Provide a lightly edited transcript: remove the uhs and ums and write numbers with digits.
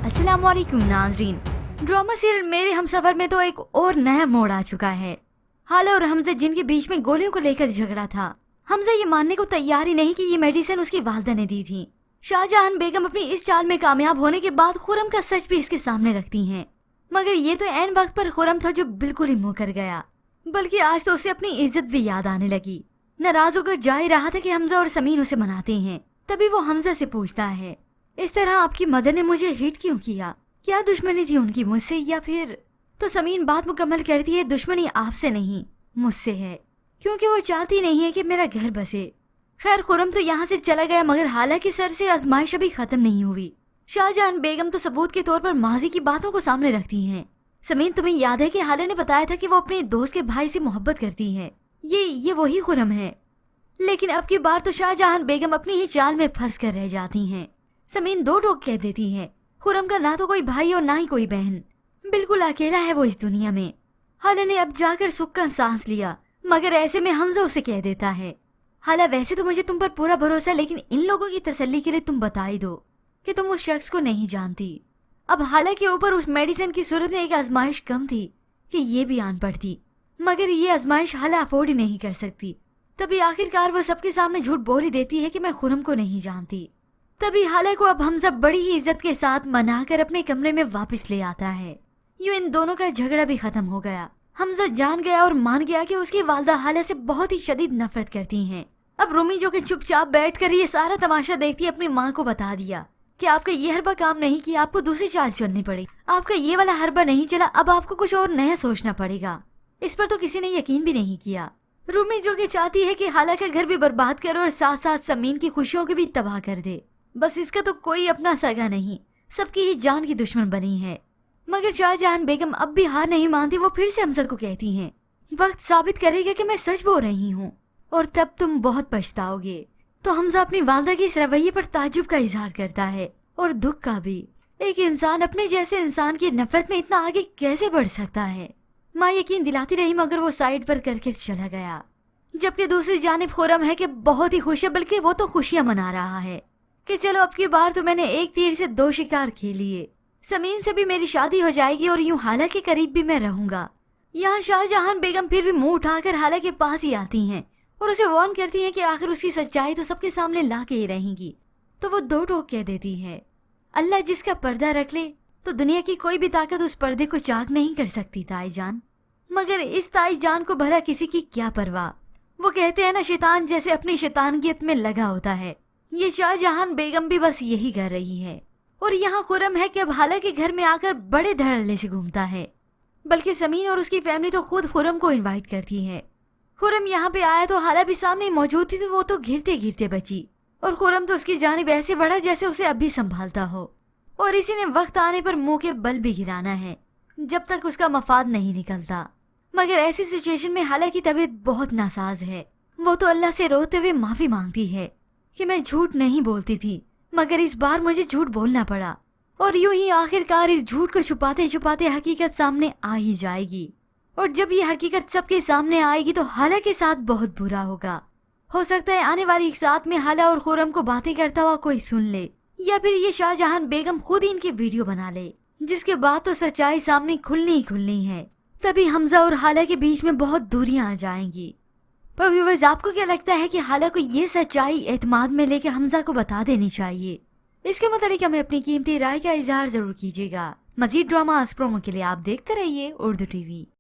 अस्सलाम वालेकुम नाज़रीन। ड्रामा सीरियल मेरे हमसफर में तो एक और नया मोड़ आ चुका है। हाला और हमजा जिनके बीच में गोलियों को लेकर झगड़ा था, हमजा ये मानने को तैयार ही नहीं कि ये मेडिसिन उसकी वालदा ने दी थी। शाहजहान बेगम अपनी इस चाल में कामयाब होने के बाद खुरम का सच भी इसके सामने रखती हैं। मगर ये तो ऐन वक्त पर खुरम था जो बिल्कुल ही मुकर गया, बल्कि आज तो उसे अपनी इज्जत भी याद आने लगी। नाराज होकर जा ही रहा था कि हमजा और समीन उसे मनाते हैं, तभी वो हमजा से पूछता है, इस तरह आपकी मदर ने मुझे हिट क्यों किया? क्या दुश्मनी थी उनकी मुझसे, या फिर? तो समीन बात मुकम्मल करती है, दुश्मनी आपसे नहीं मुझसे है, क्योंकि वो चाहती नहीं है कि मेरा घर बसे। खैर खुरम तो यहाँ से चला गया, मगर हालांकि सर से आजमाइश अभी खत्म नहीं हुई। शाहजहान बेगम तो सबूत के तौर पर माजी की बातों को सामने रखती हैं। समीन, तुम्हें याद है कि हाला ने बताया था कि वो अपने दोस्त के भाई से मोहब्बत करती है। ये वही खुरम है। लेकिन अब की बार तो शाहजहान बेगम अपनी ही चाल में फंस कर रह जाती हैं। समीन दो टोक कह देती है, खुरम का ना तो कोई भाई और ना ही कोई बहन, बिल्कुल अकेला है वो इस दुनिया में। हाला ने अब जाकर सुख का सांस लिया, मगर ऐसे में हमजा उसे कह देता है, हाला वैसे तो मुझे तुम पर पूरा भरोसा है, लेकिन इन लोगों की तसल्ली के लिए तुम बता ही दो कि तुम उस शख्स को नहीं जानती। अब हाला के ऊपर उस मेडिसिन की सूरत में एक आजमाइश कम थी कि ये भी आन पड़ती, मगर ये आजमाइश हाला अफोर्ड ही नहीं कर सकती। तभी आखिरकार वो सबके सामने झूठ बोल ही देती है कि मैं खुरम को नहीं जानती। तभी हाला को अब हमजा बड़ी ही इज्जत के साथ मनाकर अपने कमरे में वापस ले आता है। यूं इन दोनों का झगड़ा भी खत्म हो गया। हमजा जान गया और मान गया कि उसकी वालदा हाला से बहुत ही शदीद नफरत करती हैं। अब रूमी जो कि चुपचाप बैठकर ये सारा तमाशा देखती अपनी माँ को बता दिया कि आपका ये हरबा काम नहीं किया, आपको दूसरी चाल चलनी पड़ी, आपका ये वाला हरबा नहीं चला, अब आपको कुछ और नया सोचना पड़ेगा। इस पर तो किसी ने यकीन भी नहीं किया। रूमी जो कि चाहती है कि हाला का घर भी बर्बाद करे और साथ साथ समीन की खुशियों को भी तबाह कर दे। बस इसका तो कोई अपना सगा नहीं, सबकी ही जान की दुश्मन बनी है। मगर शाहजहान बेगम अब भी हार नहीं मानती। वो फिर से हमजा को कहती हैं, वक्त साबित करेगा कि मैं सच बोल रही हूँ और तब तुम बहुत पछताओगे। तो हमजा अपनी वालदा के इस रवैये पर ताज्जुब का इजहार करता है और दुख का भी। एक इंसान अपने जैसे इंसान की नफरत में इतना आगे कैसे बढ़ सकता है? माँ यकीन दिलाती रही, मगर वो साइड पर करके चला गया। जबकि दूसरी जानिब खुरम है कि बहुत ही खुश है, बल्कि वो तो खुशियां मना रहा है कि चलो अब की बार तो मैंने एक तीर से दो शिकार खेल लिए, समीन से भी मेरी शादी हो जाएगी और यूं हाला के करीब भी मैं रहूंगा। यहाँ शाहजहान बेगम फिर भी मुंह उठाकर हाला के पास ही आती हैं और उसे वार्न करती हैं कि आखिर उसकी सच्चाई तो सबके सामने ला के ही रहेंगी। तो वो दो टोक कह देती है, अल्लाह जिसका पर्दा रख ले तो दुनिया की कोई भी ताकत उस पर्दे को चाक नहीं कर सकती ताईजान। मगर इस ताईजान को भला किसी की क्या परवाह। वो कहते हैं ना, शैतान जैसे अपनी शैतानियत में लगा होता है। ये शाहजहान बेगम भी बस यही कर रही है। और यहाँ खुरम है कि अब हाला के घर में आकर बड़े धड़ल्ले से घूमता है, बल्कि समीन और उसकी फैमिली तो खुद खुरम को इनवाइट करती है। खुरम यहाँ पे आया तो हाला भी सामने मौजूद थी, तो वो तो गिरते गिरते बची और खुरम तो उसकी जानिब ऐसे बढ़ा जैसे उसे अभी संभालता हो। और इसी ने वक्त आने पर मुंह के बल भी गिराना है जब तक उसका मफाद नहीं निकलता। मगर ऐसी सिचुएशन में हाला की तबीयत बहुत नासाज है। वो तो अल्लाह से रोते हुए माफी मांगती है कि मैं झूठ नहीं बोलती थी, मगर इस बार मुझे झूठ बोलना पड़ा। और यूं ही आखिरकार इस झूठ को छुपाते छुपाते हकीकत सामने आ ही जाएगी। और जब ये हकीकत सबके सामने आएगी तो हाला के साथ बहुत बुरा होगा। हो सकता है आने वाली एक साथ में हाला और खुरम को बातें करता हुआ कोई सुन ले, या फिर ये शाहजहान बेगम खुद ही इनकी वीडियो बना ले, जिसके बाद तो सच्चाई सामने खुलनी ही खुलनी है। तभी हमजा और हाला के बीच में बहुत दूरियां आ जाएंगी। पर व्यूअर्स, आपको क्या लगता है कि हाला को ये सच्चाई एतमाद में लेके हमजा को बता देनी चाहिए? इसके मुतालिक हमें अपनी कीमती राय का इजहार जरूर कीजिएगा। मजीद ड्रामा प्रोमो के लिए आप देखते रहिए उर्दू टीवी।